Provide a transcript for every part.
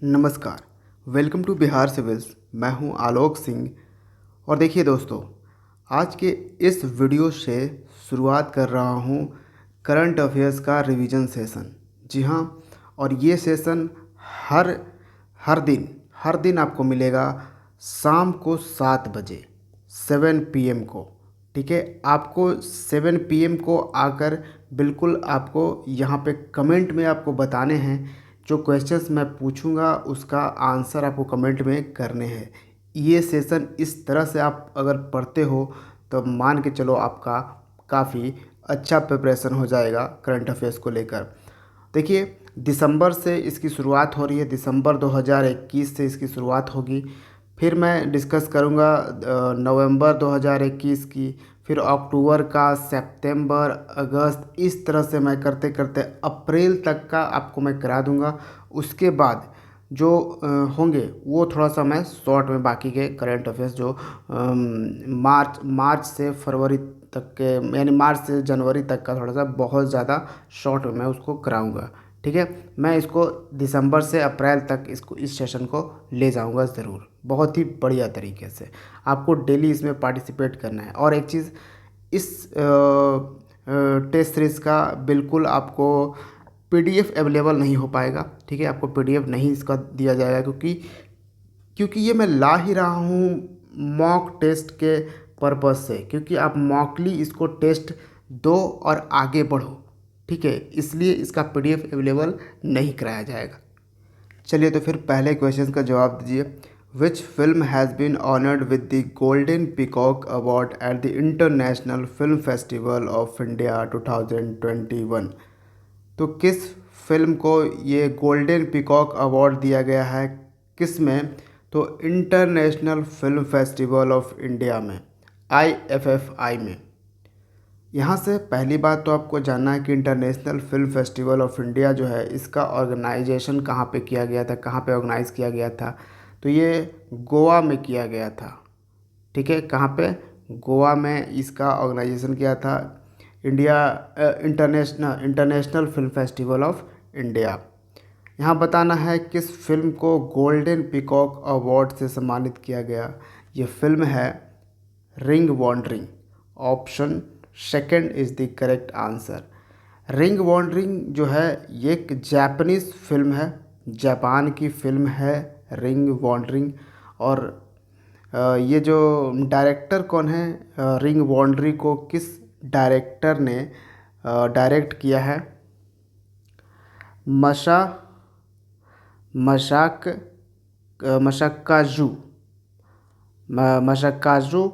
नमस्कार। Welcome to Bihar civils. मैं हूं आलोक सिंह। और देखिए दोस्तों, आज के इस वीडियो से शुरुआत कर रहा हूं करंट अफेयर्स का रिवीजन सेशन। जी हां, और ये सेशन हर हर दिन आपको मिलेगा शाम को 7 बजे 7 PM को। ठीक है, आपको 7 PM को आकर बिल्कुल आपको यहाँ पे कमेंट में आपको बताने हैं। जो क्वेश्चंस मैं पूछूंगा उसका आंसर आपको कमेंट में करने हैं। ये सेशन इस तरह से आप अगर पढ़ते हो तो मान के चलो आपका काफ़ी अच्छा प्रिपरेशन हो जाएगा करंट अफेयर्स को लेकर। देखिए, दिसंबर से इसकी शुरुआत हो रही है। दिसंबर 2021 से इसकी शुरुआत होगी। फिर मैं डिस्कस करूंगा नवंबर 2021 की, फिर अक्टूबर का, सितंबर, अगस्त, इस तरह से मैं करते करते अप्रैल तक का आपको मैं करा दूंगा। उसके बाद जो होंगे वो थोड़ा सा मैं शॉर्ट में बाकी के करंट अफेयर्स जो मार्च से फरवरी तक के, यानी मार्च से जनवरी तक का थोड़ा सा बहुत ज़्यादा शॉर्ट में मैं उसको कराऊंगा। ठीक है, मैं इसको दिसंबर से अप्रैल तक इस सेशन को ले जाऊंगा ज़रूर, बहुत ही बढ़िया तरीके से। आपको डेली इसमें पार्टिसिपेट करना है। और एक चीज़, इस टेस्ट सीरीज़ का बिल्कुल आपको पीडीएफ अवेलेबल नहीं हो पाएगा। ठीक है, आपको पीडीएफ नहीं इसका दिया जाएगा, क्योंकि ये मैं ला ही रहा हूँ मॉक टेस्ट के पर्पज़ से, क्योंकि आप मॉकली इसको टेस्ट दो और आगे बढ़ो। ठीक है, इसलिए इसका पीडीएफ अवेलेबल नहीं कराया जाएगा। चलिए, तो फिर पहले क्वेश्चन का जवाब दीजिए। Which film has been honoured with the golden peacock award at the international film festival of India 2021? तो किस फिल्म को ये गोल्डन पीकॉक अवार्ड दिया गया है? किस में? तो international film festival of India में, IFFI में। यहाँ से पहली बात तो आपको जानना है कि international film festival of India जो है, इसका ऑर्गेनाइजेशन कहाँ पे किया गया था, कहाँ पे ऑर्गेनाइज़ किया गया था? तो ये गोवा में किया गया था। ठीक है, कहाँ पे? गोवा में इसका ऑर्गेनाइजेशन किया था। International film festival of India. यहाँ बताना है किस फिल्म को गोल्डन पीकॉक अवार्ड से सम्मानित किया गया। ये फिल्म है ring wandering. Option second is the correct answer. Ring wandering जो है ये एक जापानीज़ फिल्म है, जापान की फिल्म है रिंग वॉन्डरिंग। और ये जो डायरेक्टर कौन है, रिंग वॉन्डरी को किस डायरेक्टर ने डायरेक्ट किया है? मशा मशाक मशक्काजू मशक्काजू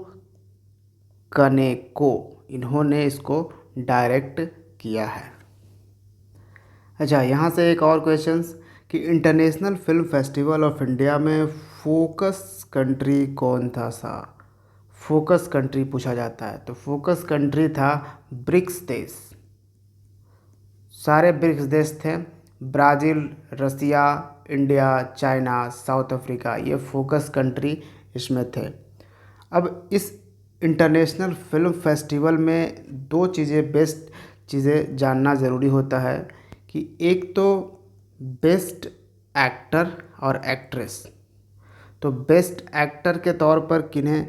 कनेको, इन्होंने इसको डायरेक्ट किया है। अच्छा, यहाँ से एक और क्वेश्चंस कि international film festival of India में फोकस कंट्री कौन था सा? फोकस कंट्री पूछा जाता है, तो फोकस कंट्री था ब्रिक्स देश। सारे ब्रिक्स देश थे, ब्राज़ील, रसिया, इंडिया, चाइना, साउथ अफ्रीका, ये फोकस कंट्री इसमें थे। अब इस इंटरनेशनल फिल्म फेस्टिवल में दो चीज़ें, बेस्ट चीज़ें जानना ज़रूरी होता है कि एक तो बेस्ट एक्टर और एक्ट्रेस। तो बेस्ट एक्टर के तौर पर किन्हें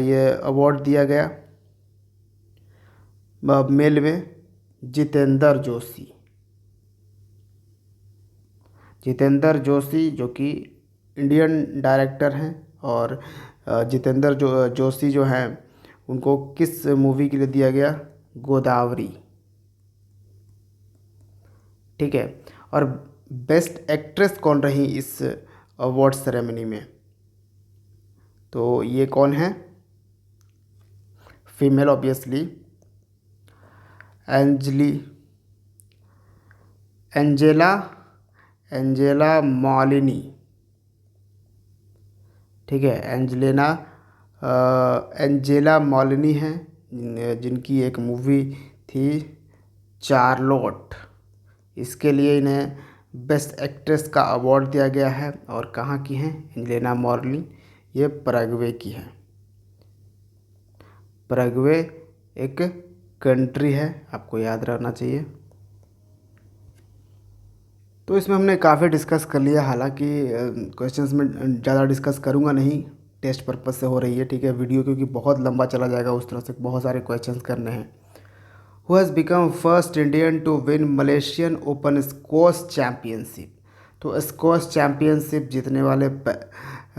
ये अवार्ड दिया गया? मेल में जितेंद्र जोशी। जितेंद्र जोशी जो कि इंडियन डायरेक्टर हैं। और जितेंद्र जोशी जो हैं, उनको किस मूवी के लिए दिया गया? गोदावरी। ठीक है, और बेस्ट एक्ट्रेस कौन रही इस अवार्ड सेरेमनी में? तो ये कौन है? Female obviously, एंजली Angela Angela मॉलिनी। ठीक है, एंजेला मॉलिनी हैं, जिनकी एक मूवी थी चार्लोट। इसके लिए इन्हें बेस्ट एक्ट्रेस का अवार्ड दिया गया है। और कहाँ की हैं एंजेलिना मॉलिनी? ये पैराग्वे की है। पैराग्वे एक कंट्री है, आपको याद रखना चाहिए। तो इसमें हमने काफ़ी डिस्कस कर लिया, हालांकि क्वेश्चंस में ज़्यादा डिस्कस करूँगा नहीं, टेस्ट पर्पज़ से हो रही है, ठीक है वीडियो, क्योंकि बहुत लंबा चला जाएगा, उस तरह से बहुत सारे क्वेश्चंस करने हैं। Who has become first Indian to win Malaysian open squash championship. तो स्क्वॉश चैम्पियनशिप जीतने वाले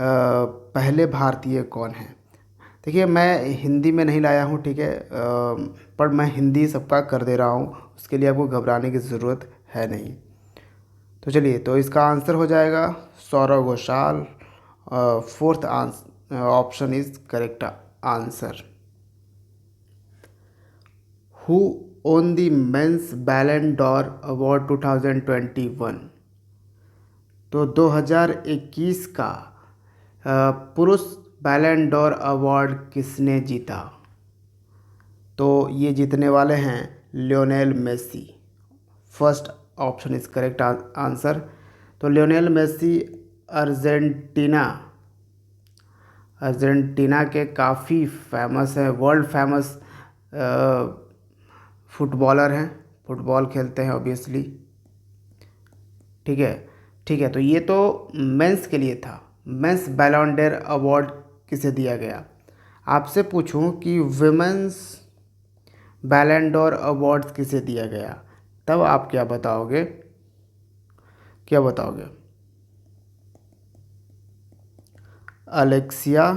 पहले भारतीय कौन हैं। देखिए मैं हिंदी में नहीं लाया हूँ, ठीक है, पर मैं हिंदी सबका कर दे रहा हूँ, उसके लिए आपको घबराने की ज़रूरत है नहीं। तो चलिए, तो इसका आंसर हो जाएगा Saurav Ghosal. Fourth option is correct answer. Who won the men's Ballon d'Or award 2021। तो 2021 का पुरुष बैलन डॉर अवार्ड किसने जीता। तो ये जीतने वाले हैं Lionel Messi. First option is correct answer. तो लियोनेल मेसी अर्जेंटीना के काफ़ी फेमस है, वर्ल्ड फेमस फुटबॉलर हैं, फुटबॉल खेलते हैं ऑब्वियसली, ठीक है। ठीक है, तो ये तो मेंस के लिए था। मेंस बैलन डॉर अवार्ड किसे दिया गया। आपसे पूछूं कि विमेंस बैलन डॉर अवार्ड किसे दिया गया, तब आप क्या बताओगे, क्या बताओगे। अलेक्सिया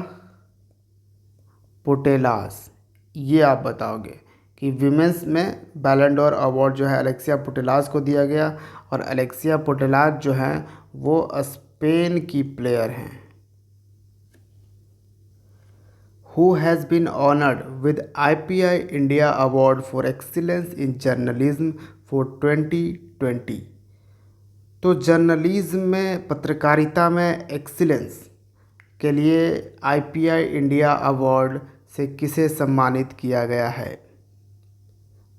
पुटेलास, ये आप बताओगे कि विमेंस में बैलन डॉर अवार्ड जो है अलेक्सिया पुटेलास को दिया गया, और अलेक्सिया पुटेलास जो है वो स्पेन की प्लेयर हैं। Who has been honored with IPI India Award for Excellence in Journalism for 2020। तो जर्नलिज्म में, पत्रकारिता में एक्सीलेंस के लिए IPI इंडिया अवार्ड से किसे सम्मानित किया गया है।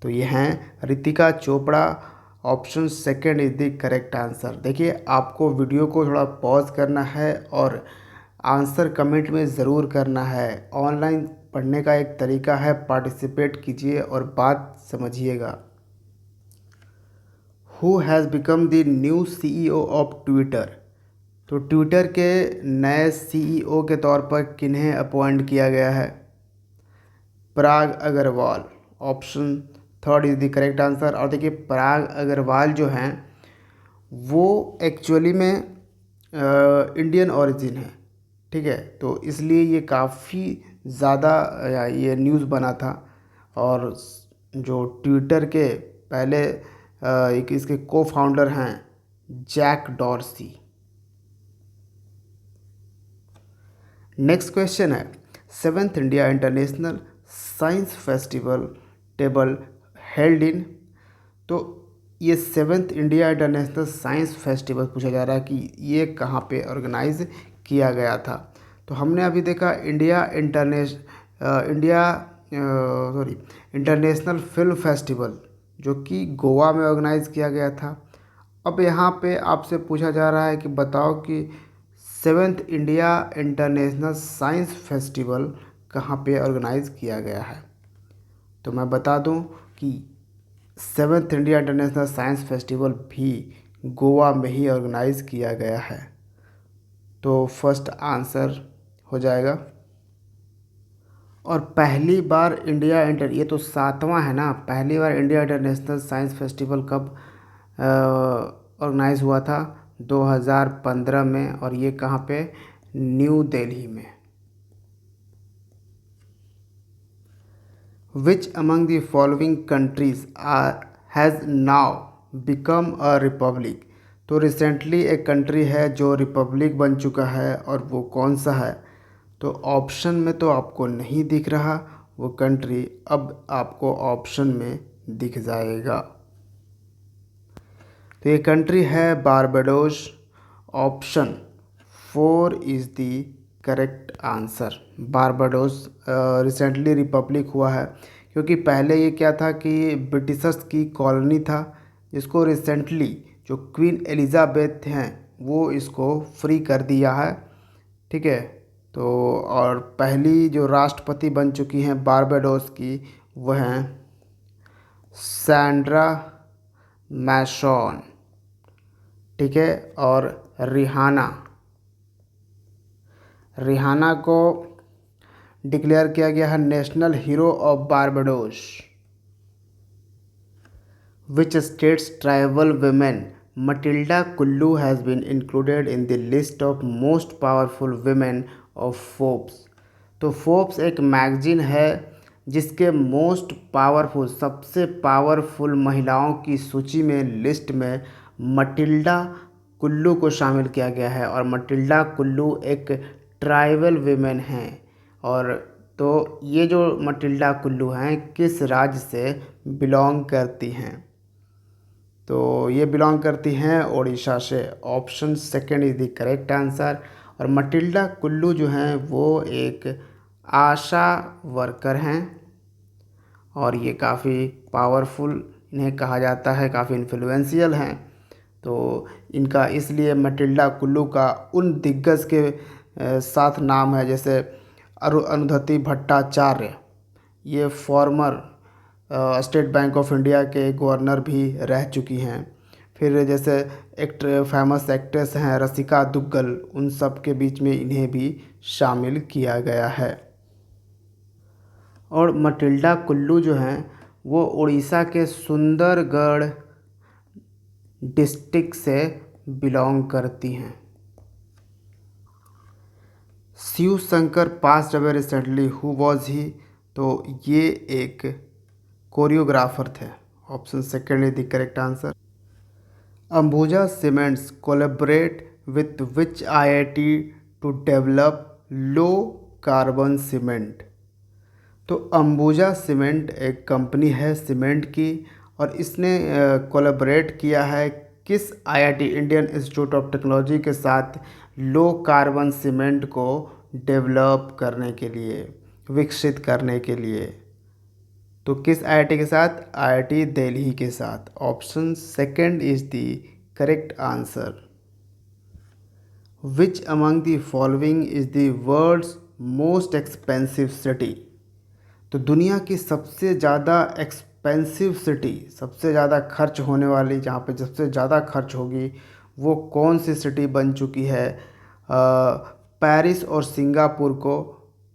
तो ये हैं Ritika Chopra. Option second is the correct answer. देखिए आपको वीडियो को थोड़ा पॉज करना है और आंसर कमेंट में ज़रूर करना है। ऑनलाइन पढ़ने का एक तरीका है, पार्टिसिपेट कीजिए और बात समझिएगा। Who has become the new CEO of Twitter. तो ट्विटर के नए CEO के तौर पर किन्हें अपॉइंट किया गया है। Parag Agrawal. Option third is the correct answer. और देखिए पराग अग्रवाल जो हैं वो एक्चुअली में इंडियन ओरिजिन है, ठीक है, तो इसलिए ये काफ़ी ज़्यादा ये न्यूज़ बना था। और जो ट्विटर के पहले एक इसके को फाउंडर हैं जैक डॉर्सी। नेक्स्ट क्वेश्चन है, 7th India international science festival table held in. तो ये 7th India international science festival पूछा जा रहा है कि ये कहाँ पे ऑर्गेनाइज किया गया था। तो हमने अभी देखा इंटरनेशनल फिल्म फेस्टिवल जो कि गोवा में ऑर्गेनाइज किया गया था। अब यहाँ पे आपसे पूछा जा रहा है कि बताओ कि 7th India international science festival कहाँ पे ऑर्गेनाइज किया गया है। तो मैं बता दूं कि 7th India international science festival भी गोवा में ही ऑर्गेनाइज किया गया है। तो फर्स्ट आंसर हो जाएगा। और पहली बार ये तो 7वां है ना, पहली बार इंडिया इंटरनेशनल साइंस फेस्टिवल कब ऑर्गेनाइज हुआ था, 2015 में, और ये कहाँ पे, न्यू दिल्ली में। विच among the following countries has now become a republic. तो रिसेंटली एक कंट्री है जो रिपब्लिक बन चुका है, और वो कौन सा है। तो ऑप्शन में तो आपको नहीं दिख रहा वो कंट्री, अब आपको ऑप्शन में दिख जाएगा। तो ये कंट्री है Barbados. Option 4 is the correct answer. Barbados recently Republic हुआ है, क्योंकि पहले ये क्या था कि ब्रिटिशर्स की कॉलोनी था, जिसको रिसेंटली जो क्वीन एलिजाबेथ हैं वो इसको फ्री कर दिया है, ठीक है। तो और पहली जो राष्ट्रपति बन चुकी हैं बारबाडोस की वह हैं सैंड्रा मैशॉन, ठीक है। और रिहाना, रिहाना को डिक्लेयर किया गया है national hero of Barbados. Which state's tribal women Matilda Kullu has been included in the list of most powerful women of Forbes? तो फोर्ब्स एक मैगजीन है जिसके मोस्ट पावरफुल, सबसे पावरफुल महिलाओं की सूची में, लिस्ट में मटिल्डा कुल्लू को शामिल किया गया है। और मटिल्डा कुल्लू एक ट्राइबल वीमेन हैं। और तो ये जो मटिल्डा कुल्लू हैं किस राज्य से बिलोंग करती हैं? तो ये बिलोंग करती हैं उड़ीसा से। Option second is the correct answer. और मटिल्डा कुल्लू जो हैं वो एक आशा वर्कर हैं और ये काफ़ी पावरफुल इन्हें कहा जाता है, काफ़ी इन्फ्लुएंशियल हैं। तो इनका इसलिए मटिल्डा कुल्लू का उन दिग्गज के साथ नाम है, जैसे अरुंधति भट्टाचार्य, ये farmer state bank of India के गवर्नर भी रह चुकी हैं। फिर जैसे फेमस एक्ट्रेस हैं रसिका दुग्गल, उन सब के बीच में इन्हें भी शामिल किया गया है। और मटिल्डा कुल्लू जो हैं वो उड़ीसा के सुंदरगढ़ डिस्ट्रिक्ट से बिलोंग करती हैं। Shiv Shankar passed away recently, who was he? तो ये एक कोरियोग्राफर थे। Option second is the correct answer. Ambuja cements collaborate with which IIT to develop low carbon cement? तो अंबुजा सीमेंट एक कंपनी है सीमेंट की और इसने कोलैबोरेट किया है किस IIT, Indian institute of technology के साथ लो कार्बन सीमेंट को डेवलप करने के लिए, विकसित करने के लिए? तो किस आईआईटी के साथ? आईआईटी दिल्ली के साथ। Option second is the correct answer. Which among the following is the world's most expensive city? तो दुनिया की सबसे ज़्यादा एक्सपेंसिव सिटी, सबसे ज़्यादा खर्च होने वाली, जहाँ पे सबसे ज़्यादा खर्च होगी, वो कौन सी सिटी बन चुकी है पेरिस और सिंगापुर को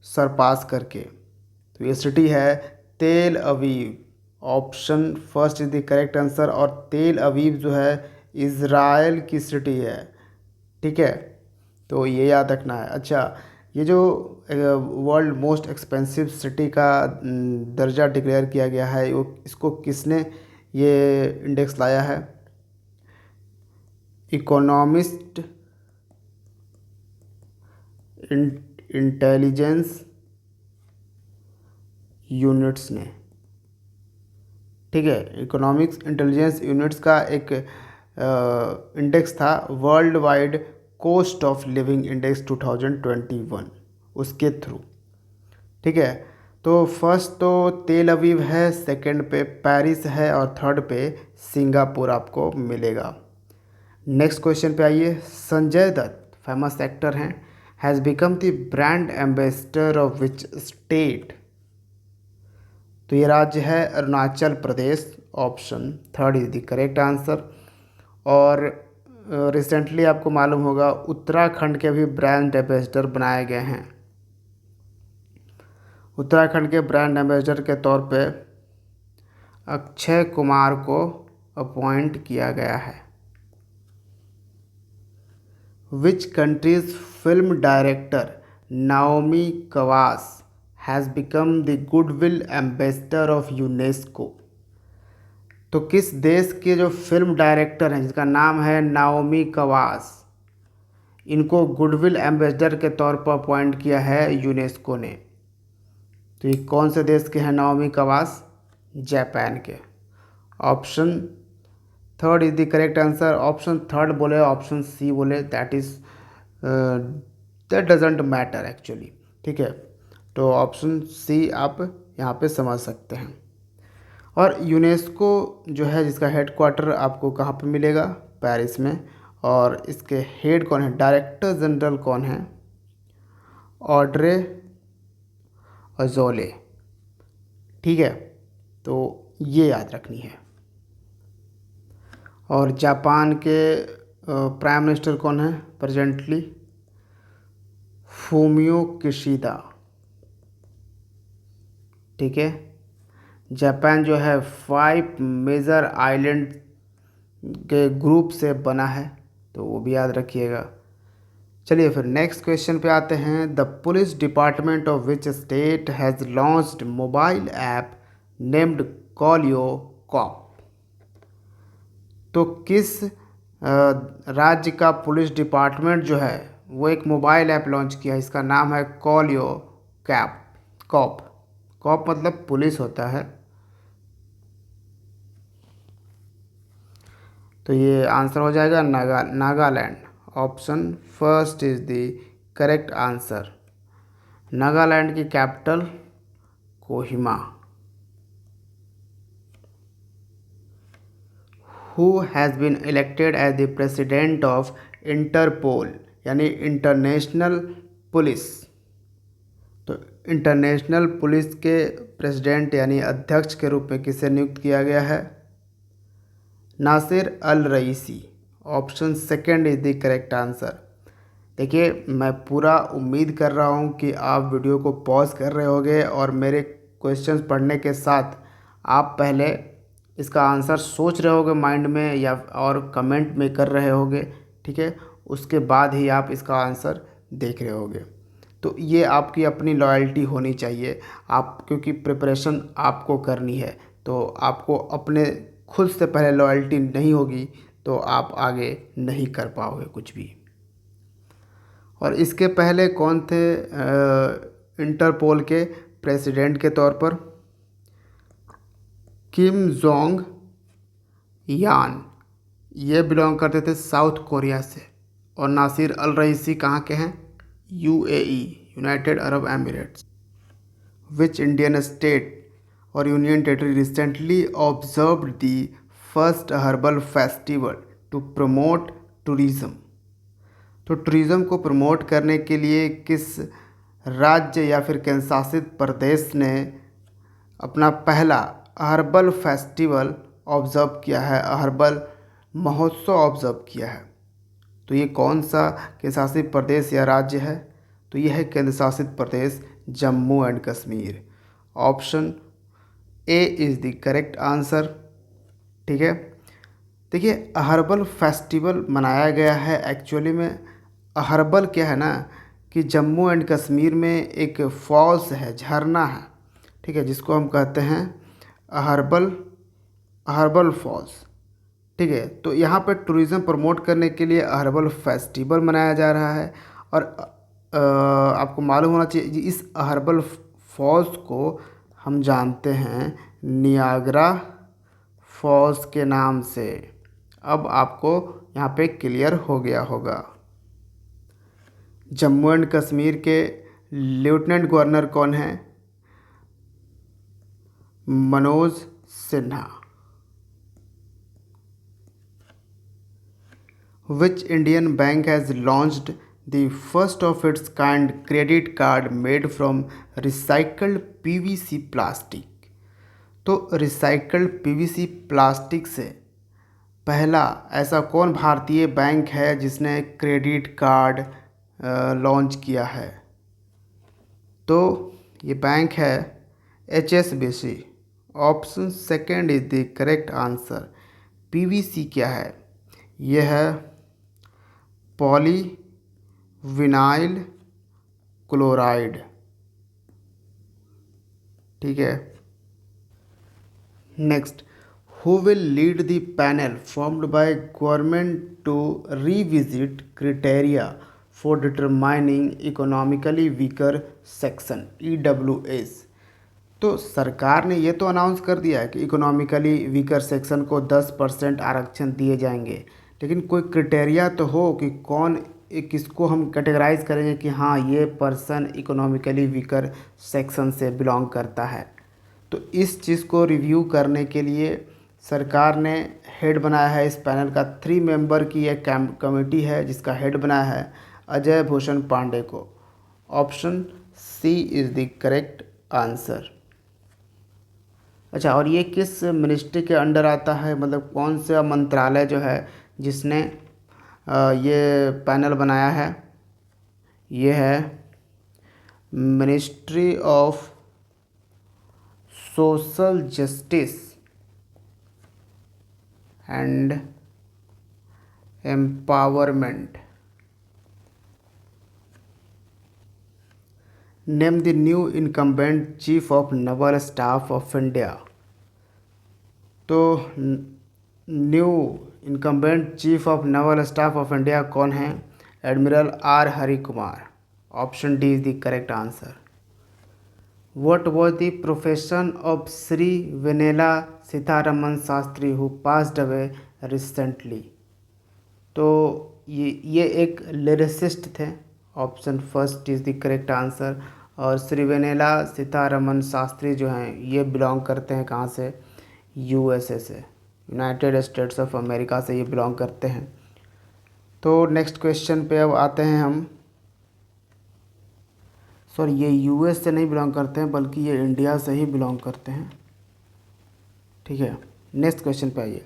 सरपास करके? तो ये सिटी है तेल Aviv. Option first is the correct answer. और तेल अवीव जो है इज़राइल की सिटी है, ठीक है। तो ये याद रखना है। अच्छा, ये जो वर्ल्ड मोस्ट एक्सपेंसिव सिटी का दर्जा डिक्लेयर किया गया है, वो इसको किसने ये इंडेक्स लाया है? इकोनॉमिस्ट इंटेलिजेंस यूनिट्स ने, ठीक है। इकोनॉमिक्स इंटेलिजेंस यूनिट्स का एक इंडेक्स था, world wide cost of living index 2021, उसके थ्रू, ठीक है। तो फर्स्ट तो तेल अवीव है, सेकंड पे पेरिस है और थर्ड पे सिंगापुर आपको मिलेगा। नेक्स्ट क्वेश्चन पे आइए। संजय दत्त फेमस एक्टर हैं, has become the brand ambassador of which state? तो ये राज्य है Arunachal Pradesh. Option third is the correct answer. और रिसेंटली आपको मालूम होगा उत्तराखंड के भी ब्रांड एम्बेसडर बनाए गए हैं। उत्तराखंड के ब्रांड एम्बेसडर के तौर पे अक्षय कुमार को अपॉइंट किया गया है। Which countries film director Naomi Kawas has become the goodwill ambassador of UNESCO? तो किस देश के जो फिल्म डायरेक्टर हैं जिसका नाम है नाओमी कवास, इनको गुडविल एम्बेसडर के तौर पर अपॉइंट किया है यूनेस्को ने? तो ये कौन से देश के हैं नाओमी कवास? जापान के। Option third is the correct answer. Option third बोले, ऑप्शन सी बोले, दैट डजेंट मैटर एक्चुअली, ठीक है। तो ऑप्शन सी आप यहाँ पे समझ सकते हैं। और यूनेस्को जो है जिसका हेडक्वार्टर आपको कहाँ पे मिलेगा? पेरिस में। और इसके हेड कौन है, डायरेक्टर जनरल कौन है? ऑड्रे अजोले, ठीक है। तो ये याद रखनी है। और जापान के प्राइम मिनिस्टर कौन है प्रेजेंटली? Fumio Kishida. ठीक है। जापान जो है 5 मेजर आइलैंड के ग्रुप से बना है, तो वो भी याद रखिएगा। चलिए फिर नेक्स्ट क्वेश्चन पे आते हैं। The police department of which state has launched mobile app named Caliyo cop. तो किस राज्य का पुलिस डिपार्टमेंट जो है वो एक मोबाइल ऐप लॉन्च किया, इसका नाम है कॉलियो कैप कॉप। कॉप मतलब पुलिस होता है। तो ये आंसर हो जाएगा Nagaland. Option first is the correct answer. Nagaland की capital Kohima. Who has been elected as the president of Interpol, यानी इंटरनेशनल पुलिस। तो इंटरनेशनल पुलिस के प्रेसिडेंट यानी अध्यक्ष के रूप में किसे नियुक्त किया गया है? Nasir Al Raisi. Option second is the correct answer. देखिए, मैं पूरा उम्मीद कर रहा हूँ कि आप वीडियो को पॉज कर रहे होंगे और मेरे क्वेश्चंस पढ़ने के साथ आप पहले इसका आंसर सोच रहे होगे माइंड में या और कमेंट में कर रहे होगे। ठीक है, उसके बाद ही आप इसका आंसर देख रहे होगे। तो ये आपकी अपनी लॉयल्टी होनी चाहिए, आप क्योंकि प्रिपरेशन आपको करनी है, तो आपको अपने खुद से पहले लॉयल्टी नहीं होगी तो आप आगे नहीं कर पाओगे कुछ भी। और इसके पहले कौन थे इंटरपोल के प्रेसिडेंट के तौर पर? किम जोंग यान, ये बिलोंग करते थे साउथ कोरिया से। और नासिर अल रईसी कहाँ के हैं? UAE, United Arab Emirates. Which Indian state और union territory recently observed the first herbal festival to promote tourism. तो टूरिज़्म को प्रमोट करने के लिए किस राज्य या फिर केंद्र शासित प्रदेश ने अपना पहला हर्बल फेस्टिवल ऑब्ज़र्व किया है, हर्बल महोत्सव ऑब्ज़र्व किया है? तो ये कौन सा केंद्र शासित प्रदेश या राज्य है? तो यह है केंद्र शासित प्रदेश Jammu and Kashmir. Option A is the correct answer. ठीक है। देखिए, हर्बल फेस्टिवल मनाया गया है एक्चुअली में। हर्बल क्या है ना कि जम्मू एंड कश्मीर में एक फॉल्स है, झरना है, ठीक है, जिसको हम कहते हैं हर्बल फॉल्स। ठीक है, तो यहाँ पे टूरिज़्म प्रमोट करने के लिए हर्बल फेस्टिवल मनाया जा रहा है। और आपको मालूम होना चाहिए कि इस हर्बल फॉल्स को हम जानते हैं नियाग्रा फॉल्स के नाम से। अब आपको यहाँ पे क्लियर हो गया होगा। जम्मू एंड कश्मीर के लेफ्टिनेंट गवर्नर कौन हैं? Manoj Sinha. Which Indian bank has launched the first of its kind credit card made from recycled PVC plastic? तो रिसाइकल्ड पीवीसी प्लास्टिक से पहला ऐसा कौन भारतीय बैंक है जिसने क्रेडिट कार्ड लॉन्च किया है? तो ये बैंक है HSBC। Option second is the correct answer. PVC क्या है? यह है पॉली विनाइल क्लोराइड। ठीक है। Next, who will lead the panel formed by government to revisit criteria for determining economically weaker section EWS? तो सरकार ने ये तो अनाउंस कर दिया है कि इकोनॉमिकली वीकर सेक्शन को 10% आरक्षण दिए जाएंगे, लेकिन कोई क्राइटेरिया तो हो कि कौन किसको हम कैटेगराइज करेंगे कि हाँ ये पर्सन इकोनॉमिकली वीकर सेक्शन से बिलोंग करता है। तो इस चीज़ को रिव्यू करने के लिए सरकार ने हेड बनाया है इस पैनल का। 3 मेंबर की एक कमेटी है जिसका हेड बनाया है अजय भूषण पांडे को। Option C is the correct answer. अच्छा, और ये किस मिनिस्ट्री के अंडर आता है, मतलब कौन सा मंत्रालय जो है जिसने ये पैनल बनाया है, ये है ministry of social justice and empowerment. Name the new incumbent chief of naval staff of India. तो new incumbent chief of naval staff of India कौन है? Admiral R Hari Kumar. Option D is the correct answer. What was the profession of Sri Venela Sitharaman Shastri who passed away recently? तो ये एक lyricist थे। Option first is the correct answer. और Shri vanilla Sitharaman Shastri जो हैं ये बिलोंग करते हैं कहाँ से? यूएसए से, यूनाइटेड स्टेट्स ऑफ अमेरिका से ये बिलोंग करते हैं। तो नेक्स्ट क्वेश्चन पे अब आते हैं हम। सॉरी, ये यूएस से नहीं बिलोंग करते हैं बल्कि ये इंडिया से ही बिलोंग करते हैं। ठीक है, नेक्स्ट क्वेश्चन पे आइए।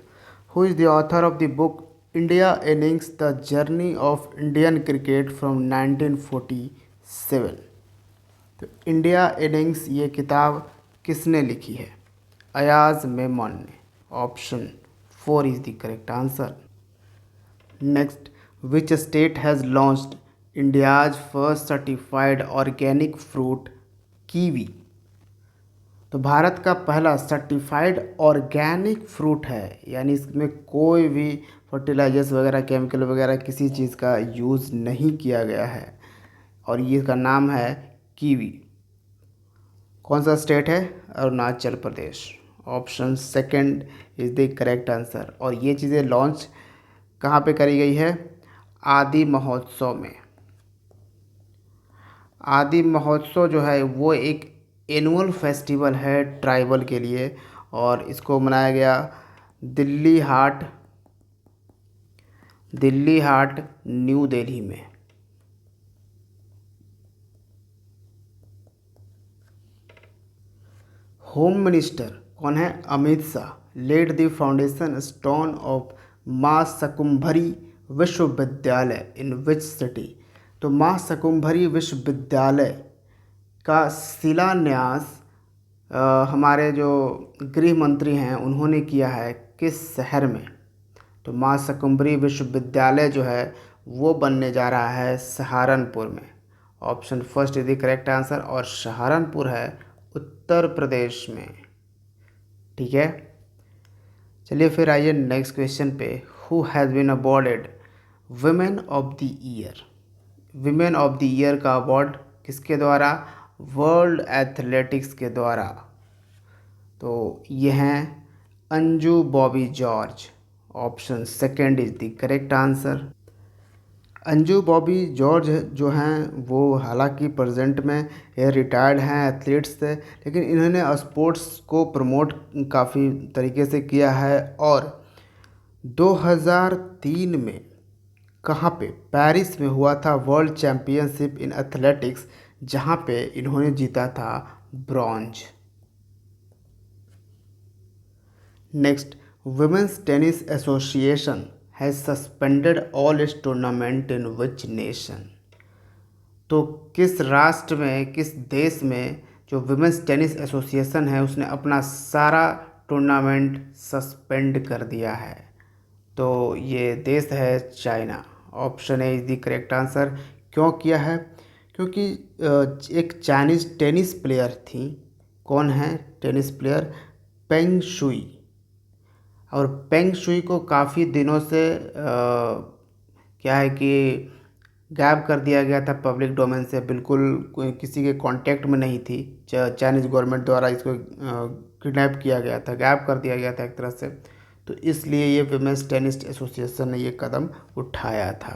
Who is the author of the book India innings the journey of Indian cricket from 1947? तो इंडिया इनिंग्स ये किताब किसने लिखी है? अयाज मेमन ने। Option 4 is the correct answer. Next, which state has launched India's first certified organic fruit kiwi? तो भारत का पहला सर्टिफाइड ऑर्गेनिक फ्रूट है, यानी इसमें कोई भी फर्टिलाइजर्स वगैरह, केमिकल वगैरह किसी चीज़ का यूज़ नहीं किया गया है, और ये इसका नाम है कीवी। कौन सा स्टेट है? Arunachal Pradesh. Option second is the correct answer. और ये चीज़ें लॉन्च कहाँ पे करी गई है? आदि महोत्सव में। आदि महोत्सव जो है वो एक एनुअल फेस्टिवल है ट्राइबल के लिए, और इसको मनाया गया दिल्ली हाट न्यू दिल्ली में। होम मिनिस्टर कौन है? Amit Shah led the foundation stone of Maa Shakumbhari विश्वविद्यालय इन विच सिटी? तो माँ शाकुंभरी विश्वविद्यालय का शिलान्यास हमारे जो गृह मंत्री हैं उन्होंने किया है किस शहर में? तो माँ शाकुंभरी विश्वविद्यालय जो है वो बनने जा रहा है सहारनपुर में। Option first is the correct answer, और सहारनपुर है उत्तर प्रदेश में। ठीक है, चलिए फिर आइए नेक्स्ट क्वेश्चन पे। Who has been awarded women of the year? Women of the year का अवार्ड किसके द्वारा? वर्ल्ड एथलेटिक्स के द्वारा। तो ये हैं Anju Bobby George. Option second is the correct answer. Anju Bobby George जो हैं वो हालांकि प्रेजेंट में ये रिटायर्ड हैं एथलीट्स से, लेकिन इन्होंने स्पोर्ट्स को प्रमोट काफ़ी तरीके से किया है। और 2003 में कहाँ पे? पेरिस में हुआ था वर्ल्ड चैम्पियनशिप इन एथलेटिक्स, जहाँ पे इन्होंने जीता था bronze. Next, women's tennis association has suspended all its tournament in which nation? तो किस राष्ट्र में, किस देश में जो वुमेन्स टेनिस एसोसिएशन है उसने अपना सारा टूर्नामेंट सस्पेंड कर दिया है? तो ये देश है China. Option A is the correct answer. क्यों किया है? क्योंकि एक चाइनीज़ टेनिस प्लेयर थी। कौन है टेनिस प्लेयर? पेंग शुई। और पेंग शुई को काफ़ी दिनों से क्या है कि गायब कर दिया गया था पब्लिक डोमेन से, बिल्कुल किसी के कांटेक्ट में नहीं थी। चाइनीज़ गवर्नमेंट द्वारा इसको किडनैप किया गया था, गायब कर दिया गया था एक तरह से। तो इसलिए ये वुमेन्स टेनिस एसोसिएशन ने ये कदम उठाया था।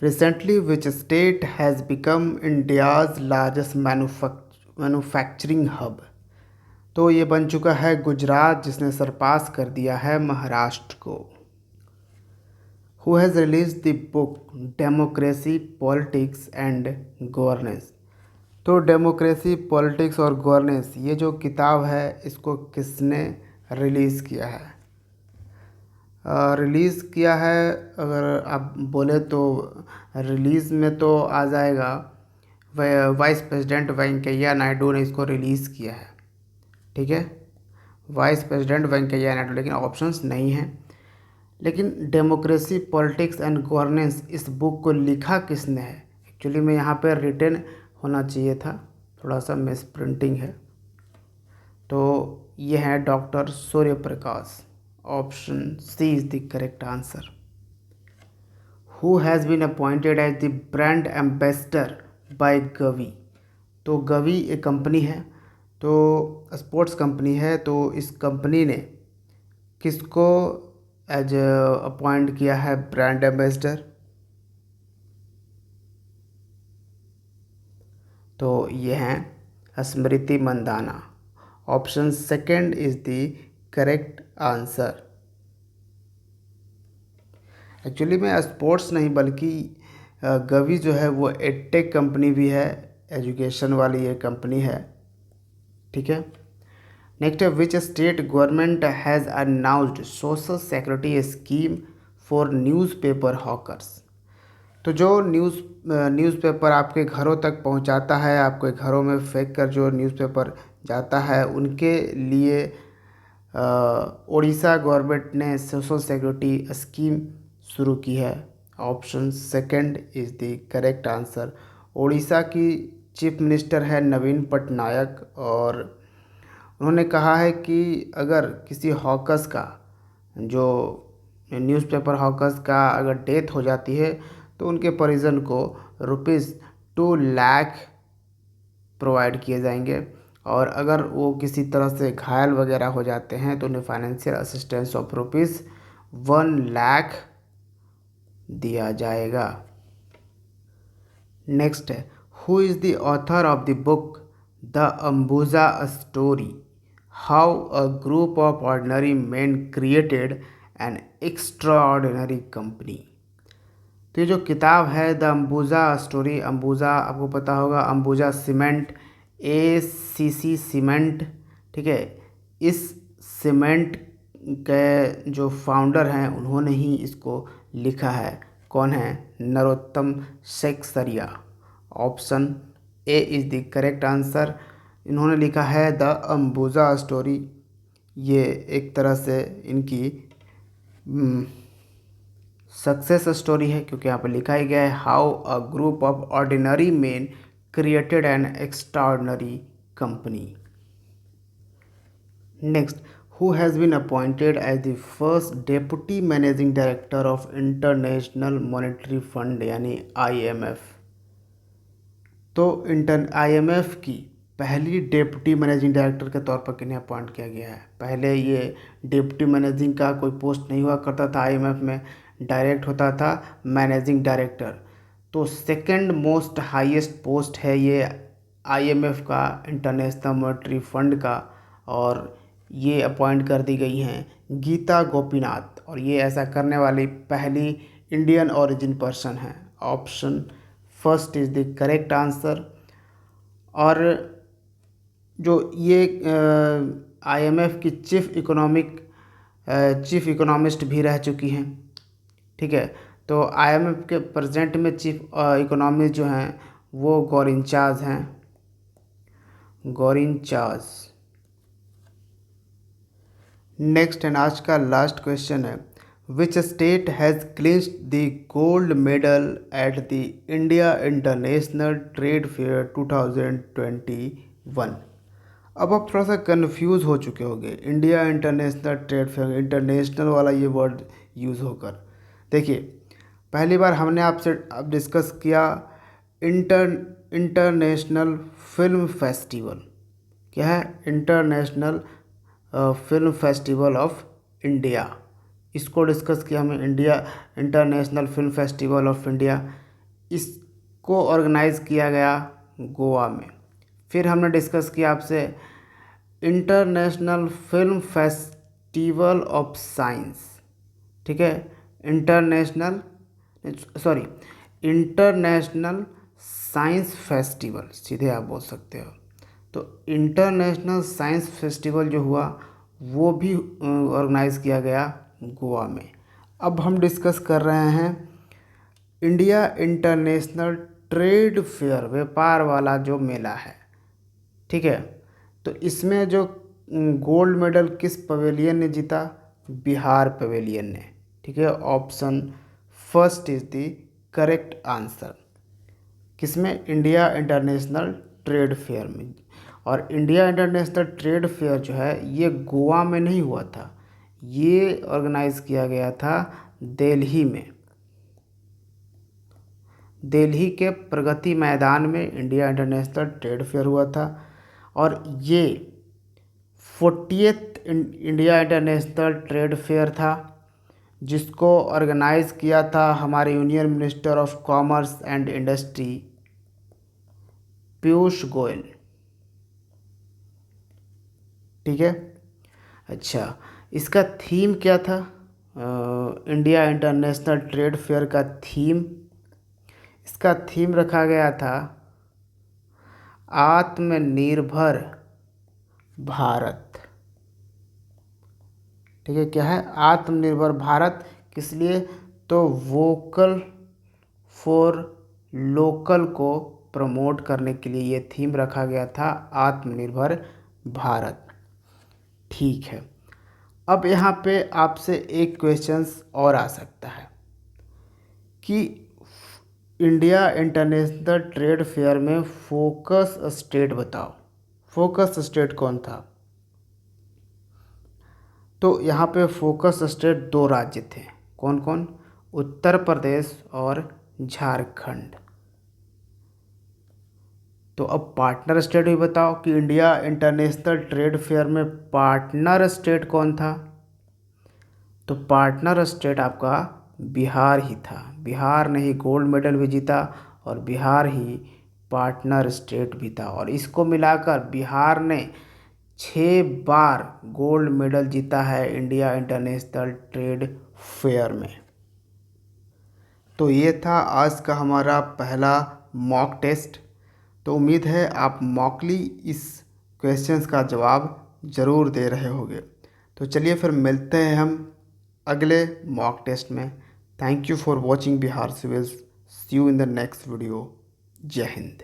Recently which state has become India's largest manufacturing hub? तो ये बन चुका है गुजरात, जिसने सरपास कर दिया है महाराष्ट्र को। Who has release the book democracy politics and governance? तो डेमोक्रेसी पॉलिटिक्स और गवर्नेंस ये जो किताब है इसको किसने रिलीज़ किया है? रिलीज़ किया है, अगर आप बोले तो रिलीज़ में तो आ जाएगा, वाइस प्रेसिडेंट वेंकैया नायडू ने इसको रिलीज़ किया है। ठीक है, वाइस प्रेसिडेंट वेंकैया नायडू, लेकिन ऑप्शंस नहीं हैं। लेकिन डेमोक्रेसी पॉलिटिक्स एंड गवर्नेंस, इस बुक को लिखा किसने है? एक्चुअली में यहाँ पर रिटन होना चाहिए था, थोड़ा सा मिस प्रिंटिंग है। तो ये है doctor Surya Prakash. Option C is the correct answer. Who has been appointed as the brand ambassador by Gavi? तो गवी एक कंपनी है, तो स्पोर्ट्स कंपनी है, तो इस कंपनी ने किसको एज अपॉइंट किया है ब्रांड एम्बेसडर? तो ये हैं Smriti Mandhana. Option second is the correct answer. Actually में स्पोर्ट्स नहीं बल्कि गवी जो है वो एडटेक कंपनी भी है, एजुकेशन वाली ये कंपनी है। ठीक है, नेक्स्ट है which state government has announced social security scheme for newspaper hawkers? तो जो न्यूज़पेपर आपके घरों तक पहुंचाता है, आपके घरों में फेंक कर जो न्यूज़पेपर जाता है, उनके लिए उड़ीसा गवर्नमेंट ने सोशल सिक्योरिटी स्कीम शुरू की है। Option second is the correct answer. Orissa की चीफ मिनिस्टर है नवीन पटनायक, और उन्होंने कहा है कि अगर किसी हॉकर्स का, जो न्यूज़पेपर हॉकर्स का अगर डेथ हो जाती है तो उनके परिजन को ₹2 लाख प्रोवाइड किए जाएंगे, और अगर वो किसी तरह से घायल वगैरह हो जाते हैं तो उन्हें फाइनेंशियल असिस्टेंस ऑफ ₹1 लाख दिया जाएगा। नेक्स्ट है who is the author of the book the Ambuja story, how a group of ordinary man created an extraordinary company? तो ये जो किताब है द अंबुजा स्टोरी, अंबुजा आपको पता होगा, अंबुजा सीमेंट, ACC सीमेंट। ठीक है, इस सीमेंट के जो फाउंडर हैं उन्होंने ही इसको लिखा है। कौन है? Narottam Seksaria. Option A is the correct answer. इन्होंने लिखा है द अंबुजा स्टोरी। ये एक तरह से इनकी सक्सेस स्टोरी है, क्योंकि यहाँ पर लिखा ही गया है how a group of ordinary man created an extraordinary company. Next, who has been appointed as the first deputy managing director of international monetary fund यानी IMF? तो IMF की पहली डेप्यूटी मैनेजिंग डायरेक्टर के तौर पर किन्हें अपॉइंट किया गया है? पहले ये डेप्यूटी मैनेजिंग का कोई पोस्ट नहीं हुआ करता था IMF में, डायरेक्ट होता था मैनेजिंग डायरेक्टर। तो सेकंड मोस्ट हाईएस्ट पोस्ट है ये IMF का, इंटरनेशनल मॉनेटरी फंड का, और ये अपॉइंट कर दी गई हैं गीता गोपीनाथ, और ये ऐसा करने वाली पहली इंडियन ओरिजिन पर्सन है। Option first is the correct answer. और जो ये IMF की चीफ इकोनॉमिस्ट भी रह चुकी हैं। ठीक है, तो IMF के प्रेजेंट में चीफ इकोनॉमिस्ट जो हैं वो गौरीन चाज हैं, गौरीन चाज। नेक्स्ट एंड आज का लास्ट क्वेश्चन है विच state has clinched the gold medal at the India international trade fair 2021? अब आप थोड़ा सा कंफ्यूज हो चुके होंगे, India international trade fair, international वाला ये वर्ड यूज़ होकर। देखिए, पहली बार हमने आपसे अब डिस्कस किया इंटरनेशनल फिल्म फेस्टिवल। क्या है? International film festival of India, इसको डिस्कस किया हमने। International film festival of India, इसको ऑर्गेनाइज़ किया गया गोवा में। फिर हमने डिस्कस किया आपसे international film festival of science. ठीक है, इंटरनेशनल साइंस फेस्टिवल, सीधे आप बोल सकते हो। तो इंटरनेशनल साइंस फेस्टिवल जो हुआ वो भी ऑर्गेनाइज़ किया गया गोवा में। अब हम डिस्कस कर रहे हैं इंडिया इंटरनेशनल ट्रेड फेयर, व्यापार वाला जो मेला है, ठीक है। तो इसमें जो गोल्ड मेडल किस पवेलियन ने जीता? बिहार पवेलियन ने, ठीक है। Option first is the correct answer. किसमें? इंडिया इंटरनेशनल ट्रेड फेयर में। और इंडिया इंटरनेशनल ट्रेड फेयर जो है ये गोवा में नहीं हुआ था, ये ऑर्गेनाइज किया गया था दिल्ली में। दिल्ली के प्रगति मैदान में इंडिया इंटरनेशनल ट्रेड फेयर हुआ था। और ये 40th India international trade fair था, जिसको ऑर्गेनाइज किया था हमारे union minister of commerce and industry Piyush Goyal, ठीक है। अच्छा, इसका थीम क्या था? इंडिया इंटरनेशनल ट्रेड फेयर का थीम, इसका थीम रखा गया था आत्मनिर्भर भारत, ठीक है। क्या है? आत्मनिर्भर भारत। किस लिए? तो वोकल फॉर लोकल को प्रमोट करने के लिए ये थीम रखा गया था, आत्मनिर्भर भारत, ठीक है। अब यहाँ पे आपसे एक क्वेश्चंस और आ सकता है कि इंडिया इंटरनेशनल ट्रेड फेयर में फोकस स्टेट बताओ। फोकस स्टेट कौन था? तो यहाँ पे फोकस स्टेट 2 राज्य थे। कौन कौन? उत्तर प्रदेश और झारखंड। तो अब पार्टनर स्टेट भी बताओ कि इंडिया इंटरनेशनल ट्रेड फेयर में पार्टनर स्टेट कौन था? तो पार्टनर स्टेट आपका बिहार ही था। बिहार ने ही गोल्ड मेडल भी जीता और बिहार ही पार्टनर स्टेट भी था। और इसको मिलाकर बिहार ने 6 बार गोल्ड मेडल जीता है इंडिया इंटरनेशनल ट्रेड फेयर में। तो ये था आज का हमारा पहला मॉक टेस्ट। तो उम्मीद है आप मॉकली इस क्वेश्चंस का जवाब ज़रूर दे रहे होंगे। तो चलिए फिर मिलते हैं हम अगले मॉक टेस्ट में। Thank you for watching Bihar civils. See you in the next video. जय हिंद।